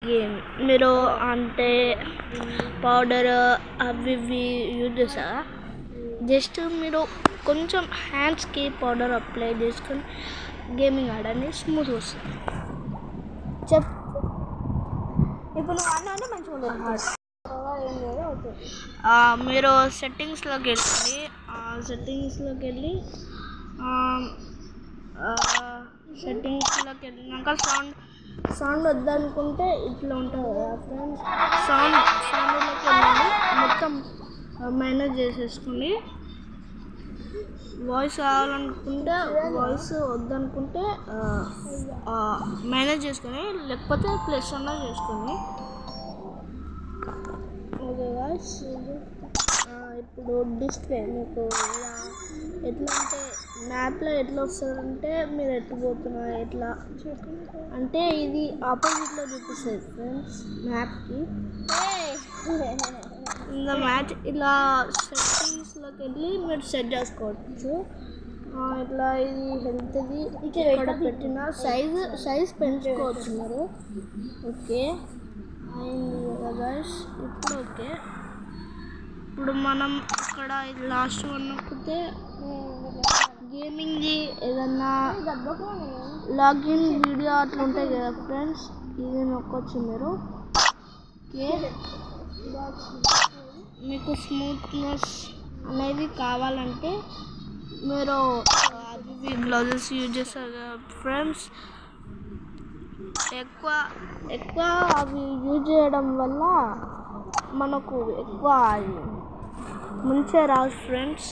Game మీరు అంటే powder అవి ఇవి యూజ్ చేస్తారా? జస్ట్ మీరు కొంచెం హ్యాండ్స్కి పౌడర్ అప్లై చేసుకొని గేమింగ్ ఆడండి, స్మూత్ వస్తుంది. ఇప్పుడు నువ్వు ఆడినా మంచిగా ఉండదు. మీరు సెట్టింగ్స్లోకి వెళ్ళినాక సౌండ్ వద్దనుకుంటే ఇట్లా ఉంటుంది కదా ఫ్రెండ్స్. సౌండ్లోకి వెళ్ళి మొత్తం మేనేజ్ చేసేసుకుని, వాయిస్ కావాలనుకుంటే వాయిస్ వద్దనుకుంటే మేనేజ్ చేసుకొని, లేకపోతే ప్లస్ అన్నా చేసుకొని. ఓకే గాయ్స్, ఇప్పుడు డిస్ప్లే మీకు ఇలా ఎట్లా అంటే మ్యాప్లో ఎట్లా వస్తుందంటే మీరు ఎట్టిపోతున్నారు ఎట్లా అంటే ఇది ఆపోజిట్లో చూపిస్తుంది ఫ్రెండ్స్ మ్యాప్కి. ఇంకా మ్యాచ్ ఇలా సెట్టింగ్స్లోకి వెళ్ళి మీరు సెట్ చేసుకోవచ్చు. ఇట్లా ఇది హెల్త్ది ఇక్కడ పెట్టిన సైజ్ పెంచుకోవచ్చు మీరు. ఓకే అయింది కదా గైస్, ఇప్పుడు ఓకే. ఇప్పుడు మనం ఇక్కడ లాస్ట్ వన్ నొక్కితే గేమింగ్ది ఏదన్నా లాగిన్ వీడియో అట్లా ఉంటాయి కదా ఫ్రెండ్స్, ఇది నొక్కొచ్చు మీరు. ఓకే, మీకు స్మూత్నెస్ అనేది కావాలంటే మీరు అవి గ్లౌజెస్ యూజ్ చేస్తారు కదా ఫ్రెండ్స్. ఎక్కువ అవి యూజ్ చేయడం వల్ల మనకు ఎక్కువ మంచిగా రాదు ఫ్రెండ్స్.